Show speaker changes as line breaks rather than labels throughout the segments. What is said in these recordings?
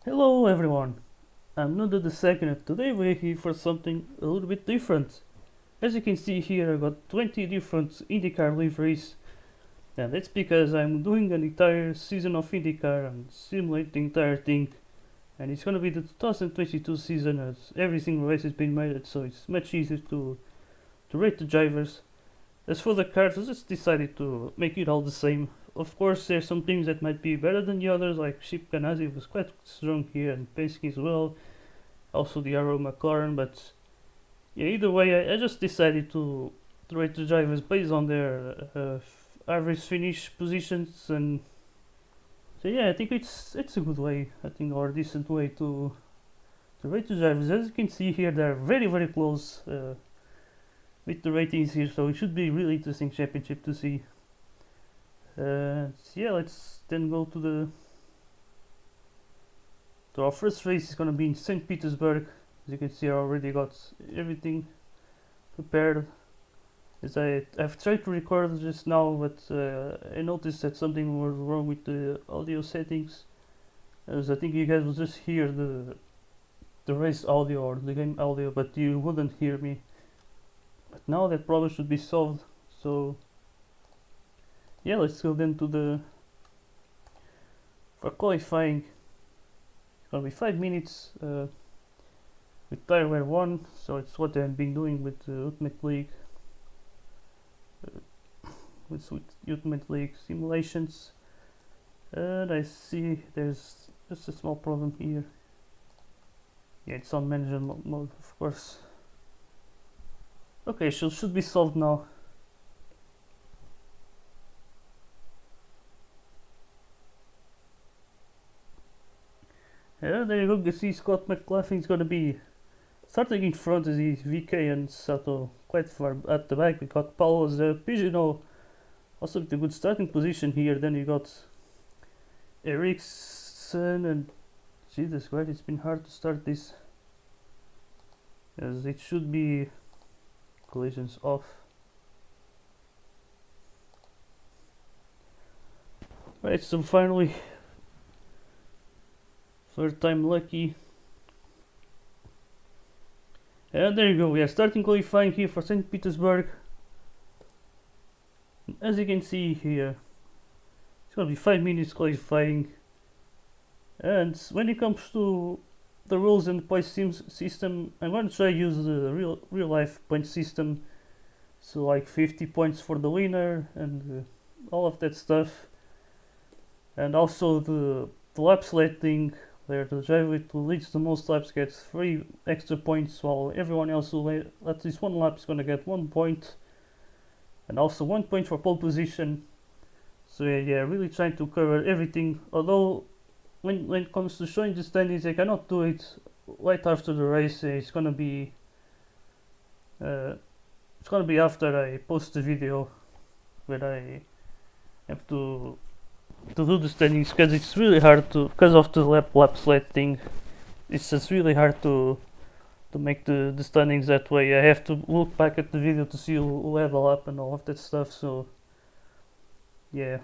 Hello everyone, I'm Nuda the second and today we're here for something a little bit different. As you can see here I got 20 different IndyCar liveries, and that's because I'm doing an entire season of IndyCar and simulate the entire thing, and it's gonna be the 2022 season as every single race has been made, so it's much easier to rate the drivers. As for the cars, I just decided to make it all the same. Of course, there's some things that might be better than the others, like Chip Ganassi was quite strong here and Penske as well. Also the Arrow McLaren, but yeah, either way, I just decided to rate the drivers based on their average finish positions, and so yeah, I think it's a good way, I think, or a decent way to rate the drivers. As you can see here, they're very close with the ratings here, so it should be really interesting championship to see. So yeah, let's then go to our first race. Is gonna be in St. Petersburg. As you can see, I already got everything prepared. As I've tried to record just now, but I noticed that something was wrong with the audio settings. As I think you guys will just hear the race audio or the game audio, but you wouldn't hear me. But now that problem should be solved. So yeah, let's go then to the for qualifying. It's gonna be 5 minutes with tire wear 1, so it's what I've been doing with the Ultimate League. With Ultimate League simulations, and I see there's just a small problem here. Yeah, it's on manager mode, of course. Okay, so should be solved now. Yeah, there you go. You see Scott McLaughlin is gonna be starting in front as he's VK and Sato quite far at the back. We got Paulo's Pigino also with a good starting position here. Then you got Ericsson and Jesus Christ, it's been hard to start this, as it should be collisions off. Right, so finally, third time lucky. And there you go, we are starting qualifying here for St. Petersburg. As you can see here, it's gonna be 5 minutes qualifying. And when it comes to the rules and the point system, I'm going to try to use the real life point system. So like 50 points for the winner and all of that stuff. And also the lap selecting, where the driver who leads the most laps gets 3 extra points, while everyone else who at least 1 lap is going to get 1 point. And also 1 point for pole position. So yeah, really trying to cover everything. Although when it comes to showing the standings, I cannot do it right after the race. It's gonna be after I post the video, where I have to do the standings, because it's really hard to, because of the lap sled thing. It's just really hard to make the standings that way. I have to look back at the video to see who had a lap and all of that stuff. So yeah,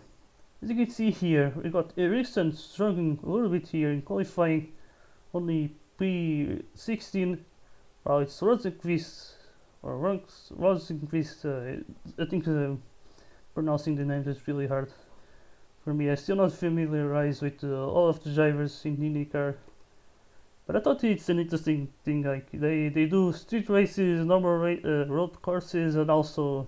as you can see here, we got Ericsson struggling a little bit here in qualifying, only P16, while it's Rosenqvist or Rosenqvist. I think pronouncing the names is really hard for me. I'm still not familiarized with all of the drivers in IndyCar, but I thought it's an interesting thing. Like they do street races, normal road courses, and also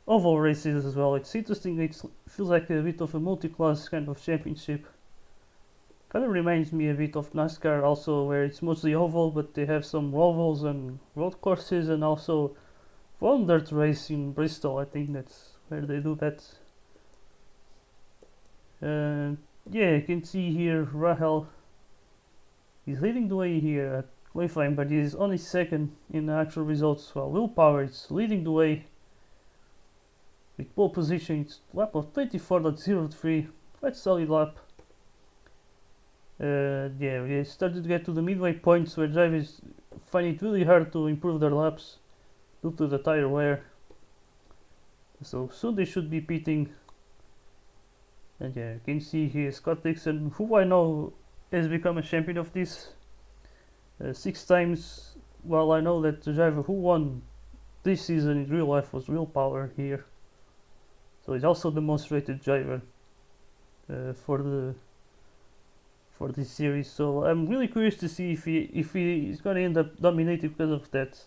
oval races as well. It's interesting. It feels like a bit of a multi-class kind of championship. Kind of reminds me a bit of NASCAR also, where it's mostly oval, but they have some ovals and road courses, and also one dirt race in Bristol. I think that's where they do that. Yeah, you can see here Rahel is leading the way here at qualifying, but he is only second in the actual results, while Will Power is leading the way with pole position. It's lap of 24.03, quite solid lap. Yeah, we started to get to the midway points where drivers find it really hard to improve their laps due to the tire wear. So soon they should be pitting. And yeah, you can see here Scott Dixon, who I know has become a champion of this 6 times. While I know that the driver who won this season in real life was Will Power here, so he's also the most rated driver for this series. So I'm really curious to see if he is gonna end up dominating because of that.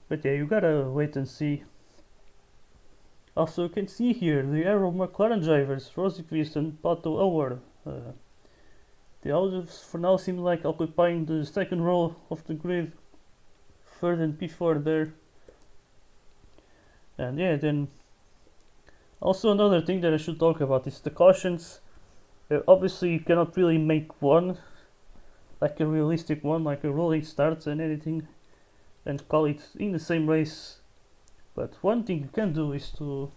But yeah, you gotta wait and see. Also, you can see here the Arrow McLaren drivers, Rosenqvist and Pato O'Ward. They all for now seem like occupying the second row of the grid, third and P4 there. And yeah, then also another thing that I should talk about is the cautions. Obviously, you cannot really make one, like a realistic one, like a rolling start and anything, and call it in the same race. But one thing you can do is to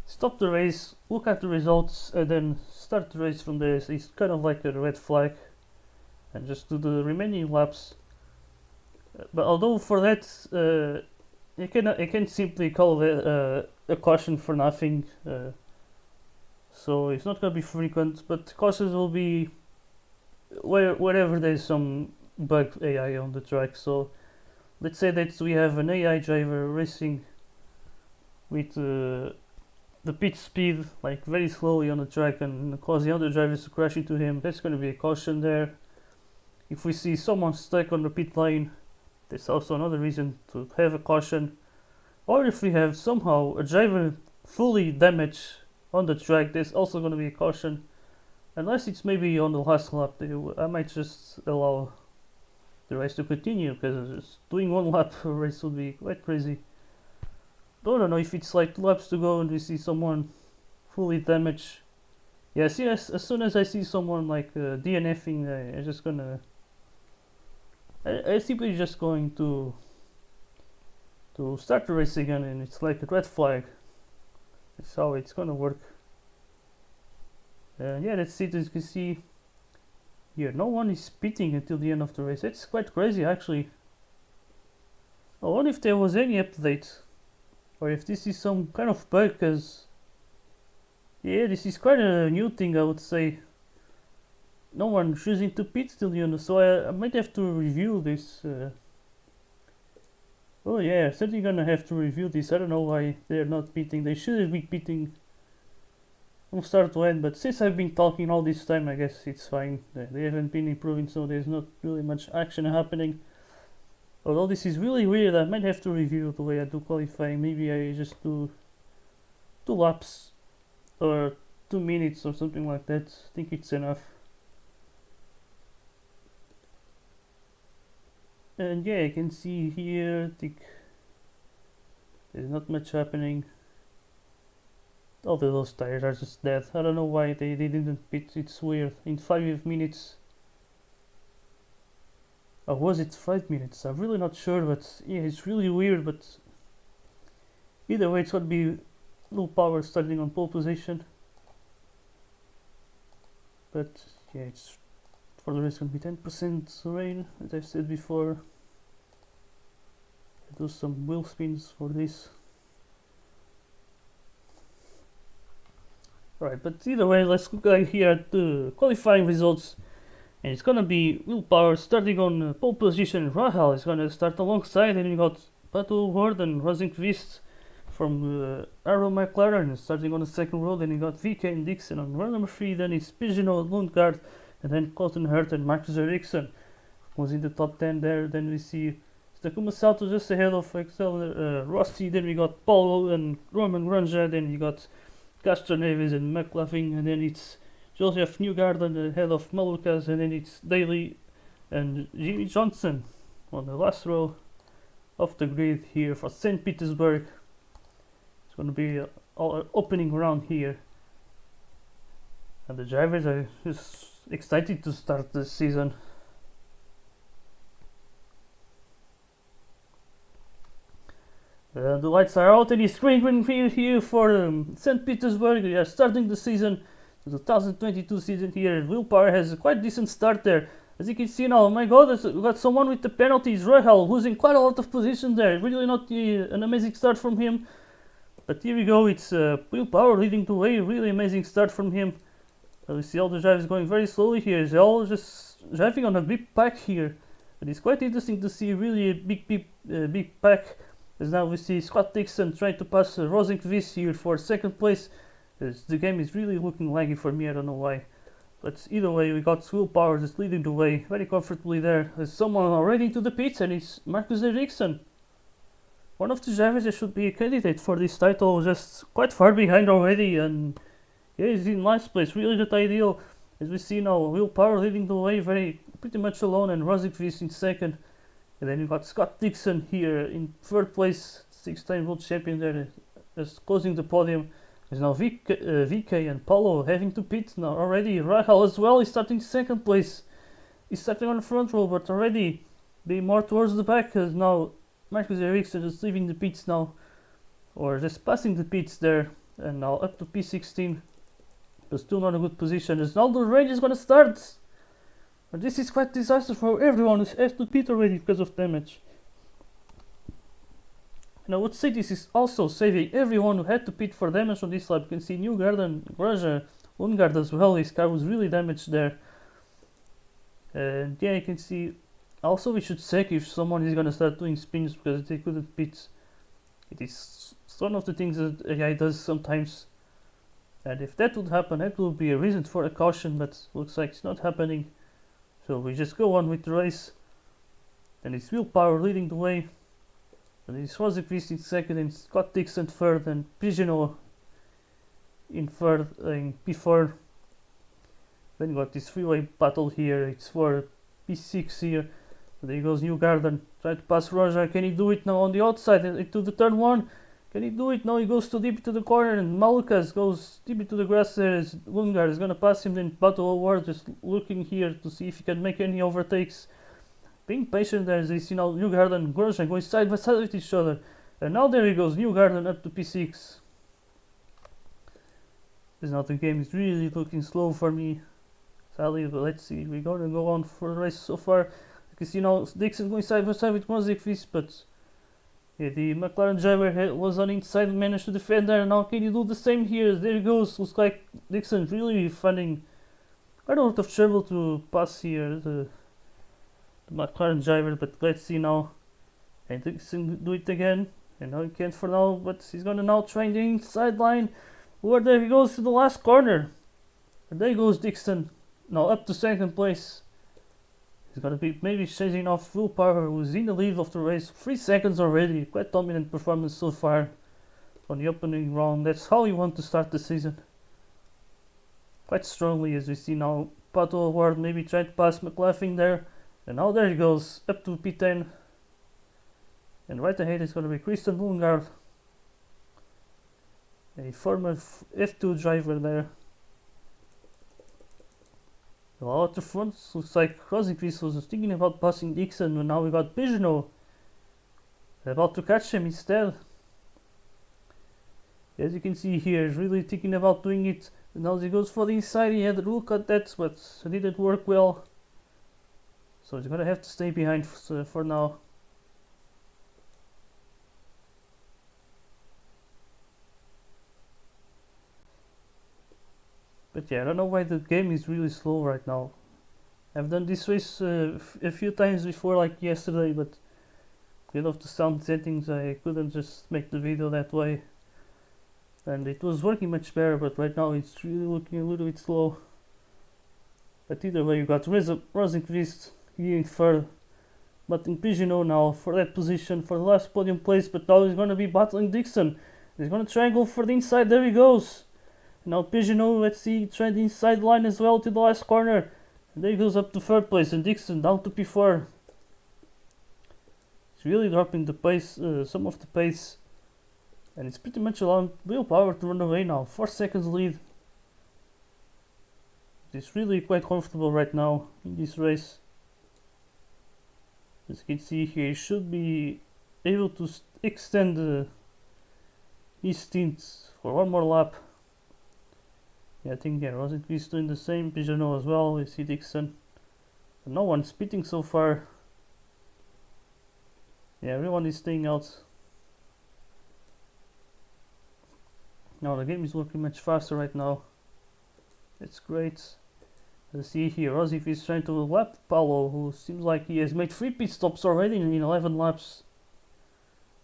stop the race, look at the results, and then start the race from there. It's kind of like a red flag, and just do the remaining laps. But although for that, you can simply call it a caution for nothing. So it's not going to be frequent, but cautions will be wherever there's some bug AI on the track. So let's say that we have an AI driver racing with the pit speed like very slowly on the track and causing other drivers to crash into him. That's going to be a caution there. If we see someone stuck on the pit lane, that's also another reason to have a caution. Or if we have somehow a driver fully damaged on the track, there's also going to be a caution. Unless it's maybe on the last lap, I might just allow the race to continue, because just doing one lap race would be quite crazy. I don't know if it's like 2 laps to go and we see someone fully damaged. Yeah, see, as soon as I see someone like DNFing, I'm just gonna... I'm simply just going to start the race again, and it's like a red flag. That's how it's gonna work. Yeah, that's it. As you can see here, no one is pitting until the end of the race. It's quite crazy, actually. I wonder if there was any update, or if this is some kind of bug, because yeah, this is quite a new thing, I would say. No one choosing to pit till the end, so I might have to review this. Oh yeah, I'm certainly gonna have to review this. I don't know why they're not pitting. They should have been pitting from start to end, but since I've been talking all this time, I guess it's fine. They haven't been improving, so there's not really much action happening. Although this is really weird, I might have to review the way I do qualifying. Maybe I just do 2 laps or 2 minutes or something like that. I think it's enough. And yeah, you can see here, I think there's not much happening. All those tires are just dead. I don't know why they didn't pit. It's weird. In 5 minutes. Or was it 5 minutes? I'm really not sure, but yeah, it's really weird. But either way, it's gonna be Will Power starting on pole position. But yeah, it's for the race gonna be 10% rain, as I said before. Do some wheel spins for this. Right, but either way, let's look here at the qualifying results. And it's gonna be Will Power starting on pole position. Rahal is gonna start alongside, and you got Pato Ward and Rosenqvist from Arrow McLaren starting on the second row. Then you got VK and Dixon on row number 3. Then it's Peugeot, Lundgaard, and then Colton Hurt and Marcus Ericsson was in the top 10 there. Then we see Takuma Sato just ahead of Alexander Rossi. Then we got Paulo and Roman Granja. Then you got Castro Neves and McLaughlin, and then it's Joseph Newgarden ahead of Malukas, and then it's Daly and Jimmy Johnson on the last row of the grid here for St. Petersburg. It's going to be all opening round here, and the drivers are just excited to start this season. The lights are out and it's green here for St. Petersburg. We are starting the season, the 2022 season here. Will Power has a quite decent start there. As you can see now, oh my god, we got someone with the penalties. Rahal losing quite a lot of position there. Really not an amazing start from him. But here we go, it's Will Power leading the way. Really amazing start from him. We see all the drivers going very slowly here. They're all just driving on a big pack here. But it's quite interesting to see really a big pack. As now we see Scott Dixon trying to pass Rosenqvist here for second place. As the game is really looking laggy for me, I don't know why. But either way, we got Will Power just leading the way very comfortably there. There's someone already into the pits, and it's Marcus Ericsson. One of the drivers that should be a candidate for this title, just quite far behind already, and yeah, he's in last place, really not ideal. As we see now, Will Power leading the way pretty much alone, and Rosenqvist in second. And then you got Scott Dixon here in third place, 6-time world champion there, just closing the podium. There's now VK and Paulo having to pit now already. Rahal as well is starting second place. He's starting on the front row, but already being more towards the back, as now Marcus Ericsson is leaving the pits now, or just passing the pits there, and now up to P16, but still not a good position. As now the rain is gonna start, but this is quite disastrous for everyone who has to pit already because of damage. And I would say this is also saving everyone who had to pit for damage on this lap. You can see Newgarden, Grosjean, Lundgaard as well. His car was really damaged there. And yeah, you can see. Also, we should check if someone is gonna start doing spins because they couldn't pit. It is one of the things that a guy does sometimes. And if that would happen, that would be a reason for a caution. But looks like it's not happening. So we just go on with the race. And it's Will Power leading the way. And it's Rosenqvist in second, and Scott Dixon third, and Pigeonneau in third, in P4. Then you got this freeway battle here. It's for P6 here. So there goes Newgarden, trying to pass Roger. Can he do it now on the outside into the turn one? Can he do it? No, he goes too deep to the corner, and Malukas goes deep into the grass there. As Lundgaard is gonna pass him, then battle over, just looking here to see if he can make any overtakes. Being patient there, as you see now Newgarden and Grosjean going side by side with each other. And now there he goes, Newgarden up to P6. This now the game is really looking slow for me, sadly, but let's see. We're gonna go on for the race so far. You can see now Dixon going side by side with Rosenqvist, but yeah, the McLaren driver was on inside and managed to defend there. Now can you do the same here? There he goes. Looks like Dixon really finding quite a lot of trouble to pass here. The McLaren driver, but let's see now. And Dixon do it again, and now he can't for now, but he's gonna now try the inside line. Where there he goes to the last corner, and there goes Dixon, now up to second place. He's gonna be maybe chasing off Will Power, who's in the lead of the race, 3 seconds already. Quite dominant performance so far on the opening round. That's how you want to start the season, quite strongly, as we see now. Pato Award maybe trying to pass McLaughlin there. And now there he goes, up to P10. And right ahead is going to be Christian Lundgaard, a former F2 driver there. Well, at the front, looks like Rosenqvist was thinking about passing Dixon, and now we got Pigeonneau about to catch him instead. As you can see here, he's really thinking about doing it. And now he goes for the inside. He had a look at that, but it didn't work well. So he's gonna have to stay behind for now. But yeah, I don't know why the game is really slow right now. I've done this race a few times before, like yesterday, but because of the sound settings I couldn't just make the video that way. And it was working much better, but right now it's really looking a little bit slow. But either way, you got Rosenqvist here in third, but in Pigeonneau now for that position for the last podium place. But now he's gonna be battling Dixon. He's gonna try and go for the inside. There he goes. Now Pigeonneau, let's see, try the inside line as well to the last corner. And there he goes up to third place, and Dixon down to P4. He's really dropping the pace, some of the pace, and it's pretty much allowing Will Power to run away now. 4 seconds lead. He's really quite comfortable right now in this race. As you can see here, he should be able to extend his stint for one more lap. Yeah, I think Rosenqvist doing the same, Pigeonneau as well. We see Dixon. But no one's pitting so far. Yeah, everyone is staying out. Now the game is working much faster right now. It's great. You see here, Rossi is trying to lap Paulo, who seems like he has made 3 pit stops already in 11 laps.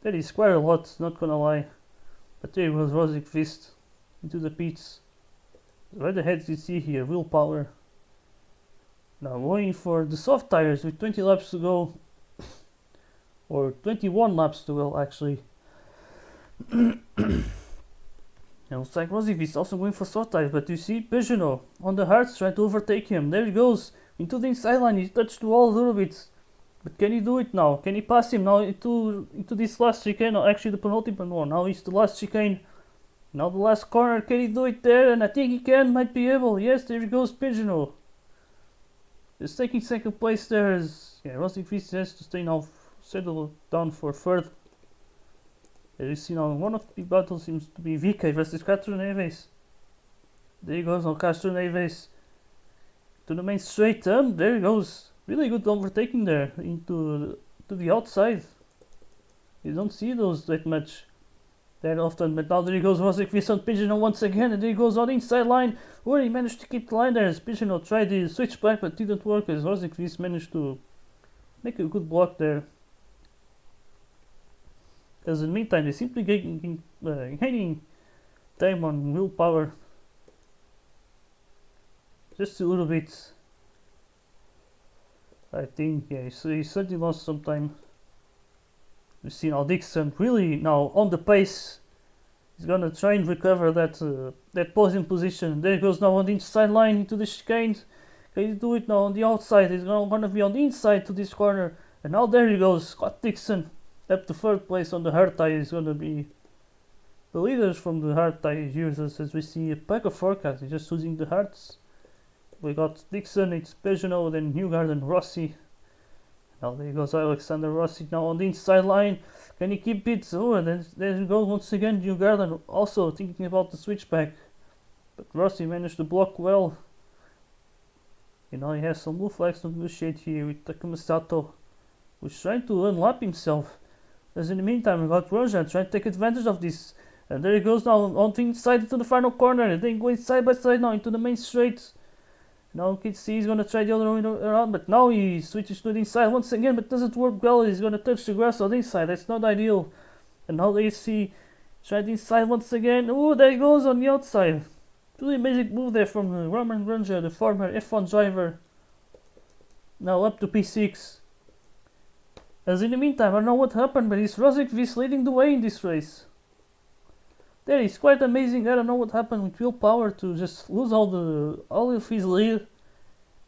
That is quite a lot, not gonna lie. But there was Rossi Fist into the pits. Right ahead, you see here, willpower. Now going for the soft tires with 20 laps to go. Or 21 laps to go, actually. It looks like Rossi is also going for soft tires, but you see Peugeot on the hards trying to overtake him. There he goes into the inside line. He touched the wall a little bit, but can he do it now? Can he pass him now into this last chicane? Or actually, the penultimate one. Now it's the last chicane. Now the last corner. Can he do it there? And I think he can. Might be able. Yes, there he goes, Peugeot. Just taking second place there. Rossi has to stay now, settle down for third. There you see now one of the big battles seems to be VK versus Castro Neves. There he goes now, Castro Neves to the main straight, and there he goes. Really good overtaking there to the outside. You don't see those that much that often, but now there he goes, Rossi on Pigeon once again, and there he goes on the inside line, where he managed to keep the line there as Pigeon tried the switch back but didn't work, as Rossi managed to make a good block there. Because in the meantime, they simply gaining time on willpower. Just a little bit. I think, yeah, so he certainly lost some time. We've seen now Dixon really now on the pace. He's gonna try and recover that podium position. There he goes now on the inside line into the chicane. Can he do it now on the outside? He's gonna be on the inside to this corner. And now there he goes, Scott Dixon. Up to third place on the hard tire is gonna be the leaders from the hard tire users, as we see a pack of forecasts just using the hards. We got Dixon, it's Peugeot, then Newgarden, Rossi. Now there goes Alexander Rossi now on the inside line. Can he keep it? Oh, and then there he goes once again, Newgarden also thinking about the switchback. But Rossi managed to block well. You know, he has some blue flags to negotiate here with Takuma Sato, who's trying to unlap himself. As in the meantime, we got Grosjean trying to take advantage of this. And there he goes now on the inside into the final corner. And then going side by side now into the main straight. Now you can see he's going to try the other way around. But now he switches to the inside once again. But doesn't work well. He's going to touch the grass on the inside. That's not ideal. And now there you see try the inside once again. Oh, there he goes on the outside. Really amazing move there from Roman Grosjean, the former F1 driver. Now up to P6. As in the meantime, I don't know what happened, but it's Rossi leading the way in this race. There is quite amazing. I don't know what happened with willpower to just lose all of his lead.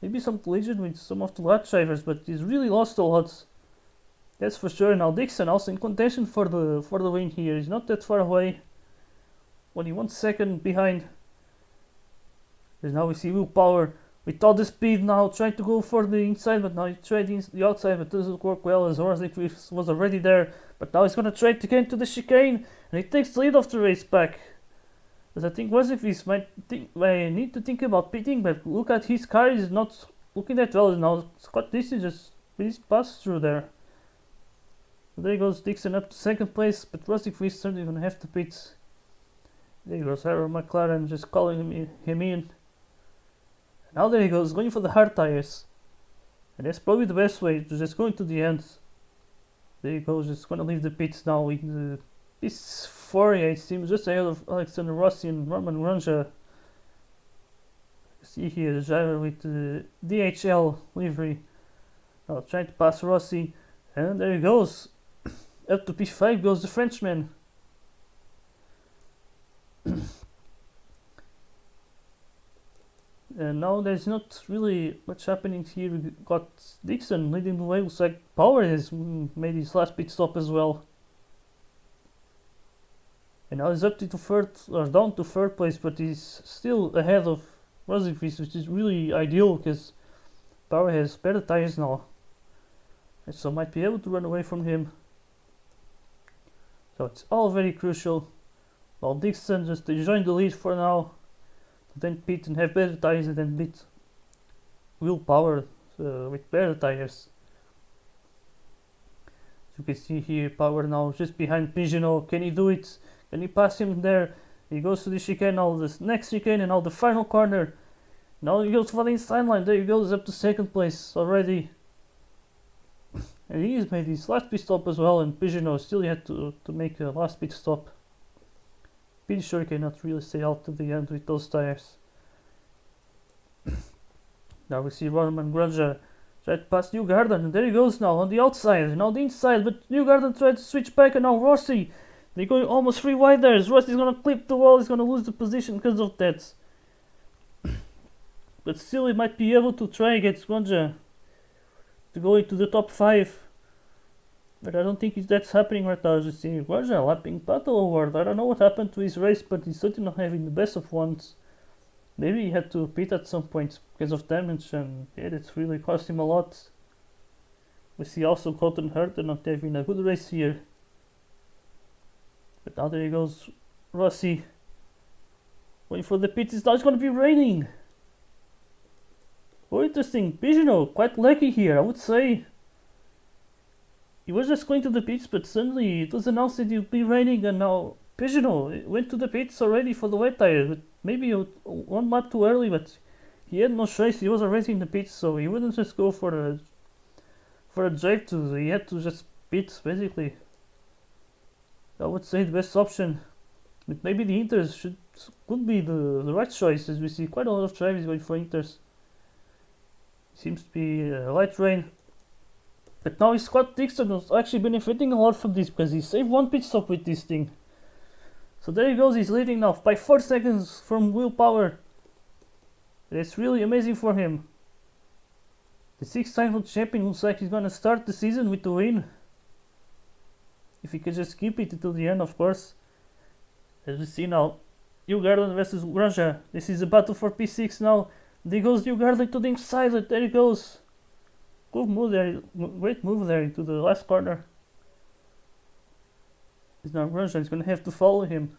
Maybe some collision with some of the lap drivers, but he's really lost a lot. That's for sure. Now Dixon also in contention for the win here. He's not that far away. Only 1 second behind. As now we see willpower with all the speed now trying to go for the inside, but now he tried the outside, but doesn't work well as Rossi was already there. But now he's gonna try to get into the chicane, and he takes the lead of the race back. As I think Rossi might need to think about pitting, but look at his car is not looking that well now. Scott Dixon just passed through there. So there goes Dixon up to second place, but Rossi is certainly gonna have to pit. There goes Harold McLaren just calling him in. Now there he goes, going for the hard tires. And that's probably the best way, to just go into the end. There he goes, just gonna leave the pits now in the P4, it seems, just ahead of Alexander Rossi and Roman Grosjean. See here the driver with the DHL livery. Now trying to pass Rossi. And there he goes. Up to P5 goes the Frenchman. And now there's not really much happening here. We got Dixon leading the way. Looks like Power has made his last pit stop as well. And now he's up to third, or down to third place, but he's still ahead of Rosenqvist, which is really ideal because Power has better tires now. And so might be able to run away from him. So it's all very crucial. While Dixon just enjoying the lead for now. Then pit and have better tires and then beat willpower with better tires. As you can see here, Power now just behind Peugeot. Can he do it? Can he pass him there? He goes to the chicane, now this next chicane, and now the final corner. Now he goes for the inside line. There he goes up to second place already. And he has made his last pit stop as well, and Pigeonneau still had to make a last pit stop. Pretty sure he cannot really stay out to the end with those tires. Now we see Roman Grosjean try to pass Newgarden, and there he goes now on the outside, now the inside, but Newgarden tried to switch back, and now Rossi, they're going almost 3 wide there. Rossi's gonna clip the wall, he's gonna lose the position because of that. But still he might be able to try against Grosjean to go into the top 5. But I don't think that's happening right now. As you see, Grosjean lapping Pato Award. I don't know what happened to his race, but he's certainly not having the best of ones. Maybe he had to pit at some point because of damage, and yeah, that's really cost him a lot. We see also Colton Herta not having a good race here. But now there he goes, Rossi. Waiting for the pits. Now it's going to be raining. Oh, interesting. Pigeonneau, quite lucky here, I would say. He was just going to the pits, but suddenly it was announced that it would be raining, and now Pigeonneau went to the pits already for the wet tires. But maybe 1 lap too early, but he had no choice. He was already in the pits, so he wouldn't just go for a drive to. He had to just pit basically. I would say the best option, but maybe the Inters could be the right choice, as we see quite a lot of drivers going for Inters. Seems to be light rain. But now Scott Dixon has actually benefiting a lot from this because he saved 1 pit stop with this thing. So there he goes, he's leading now by 4 seconds from Will Power. That's really amazing for him. The 6-time world champion looks like he's gonna start the season with the win. If he can just keep it until the end, of course. As we see now, Newgarden versus Grosjean. This is a battle for P6 now. There goes Newgarden to the inside, there he goes. Good move there, great move there into the last corner. It's now Grosjean, he's gonna have to follow him.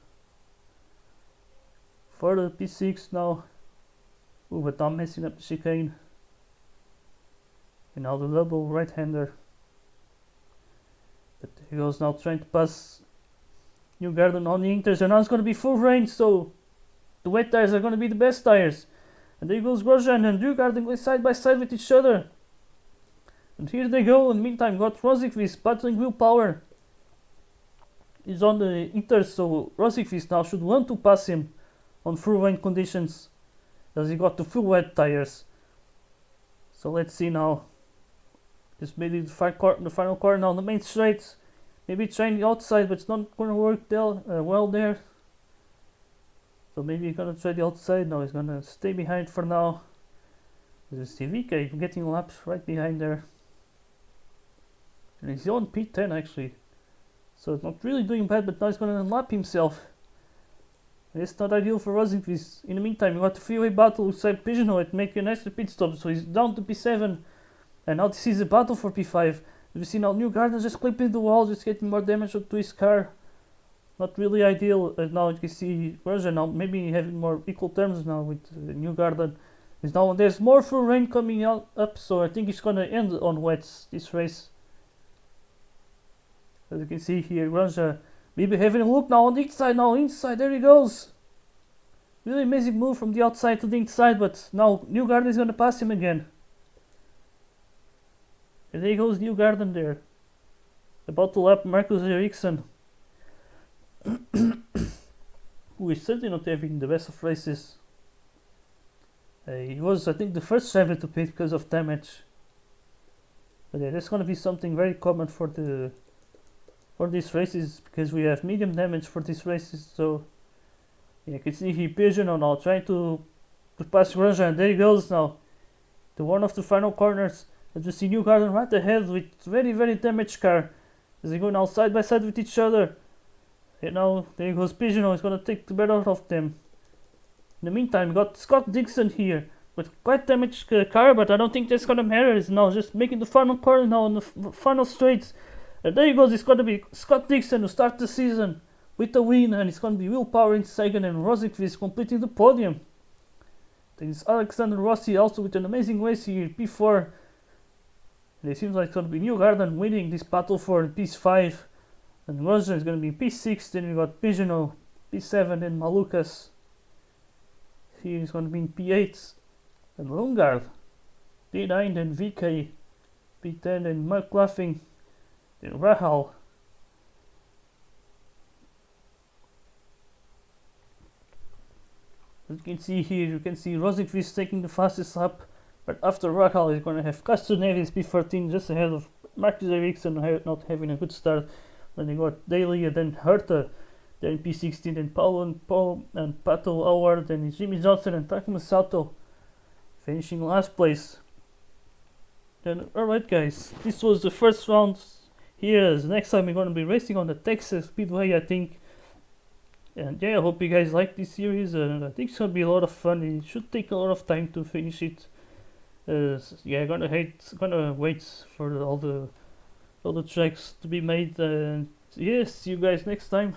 For the P6 now. Ooh, but I'm messing up the chicane. And now the double right-hander. But he goes now trying to pass Newgarden on the Inters, and now it's going to be full rain, so the wet tires are going to be the best tires. And there goes Grosjean and Newgarden going side by side with each other. And here they go. In the meantime, got Rosenqvist battling Will Power. He's on the Inters, so Rosenqvist now should want to pass him on full rain conditions, as he got the full wet tires. So let's see now. Just maybe the final corner now, the main straight. Maybe trying the outside, but it's not going to work well there. So maybe he's going to try the outside now. He's going to stay behind for now. There's CVK getting laps right behind there. And he's on P10 actually. So it's not really doing bad, but now he's going to lap himself. And it's not ideal for Rosenqvist. In the meantime, we got the freeway battle with Pigeonneau at making an extra pit stop. So he's down to P7. And now this is a battle for P5. We see now Newgarden just clipping the wall, just getting more damage to his car. Not really ideal. Now you can see Grosjean now maybe having more equal terms now with Newgarden. There's more full rain coming up, so I think it's gonna end on wets this race. As you can see here, Grosjean maybe having a look now on the inside, there he goes. Really amazing move from the outside to the inside, but now Newgarden is gonna pass him again. And there goes Newgarden there. About to lap Marcus Ericsson. Who is certainly not having the best of races. He was, I think, the first driver to pit because of damage. But yeah, that's gonna be something very common for these races, because we have medium damage for these races. So yeah, you can see here Pigeonneau now trying to pass Grosjean. There he goes now. To one of the final corners. As you see Newgarden right ahead with very, very damaged car. As they go now side by side with each other. And now there goes Pigeonneau, he's gonna take the better of them. In the meantime, we got Scott Dixon here with quite damaged car, but I don't think that's gonna matter. He's now just making the final corner now on the final straights. And there he goes, it's gonna be Scott Dixon to start the season with the win, and it's gonna be Will Power in second and Rosenqvist completing the podium. Then it's Alexander Rossi also with an amazing race here, P4. And it seems like it's going to be Newgarden winning this battle for P5. And Grosjean is going to be P6. Then we got Pigeonneau, P7, and Malukas. Here is going to be in P8. then Lundgaard, D9, then VK, P10, then McLaughlin, then Rahal. As you can see here, you can see Rosenqvist taking the fastest lap, but after Rahal is going to have Castro Neves P14 just ahead of Marcus Ericsson not having a good start. Then you got Daly, then Herta, then P16, then Paul and Pato Howard, then Jimmy Johnson and Takuma Sato finishing last place. Then alright guys, this was the first round here. Next time we're going to be racing on the Texas Speedway, I think. And yeah, I hope you guys like this series, and I think it's going to be a lot of fun. It should take a lot of time to finish it. Yeah, gonna wait for all the tracks to be made, and yes, see you guys next time.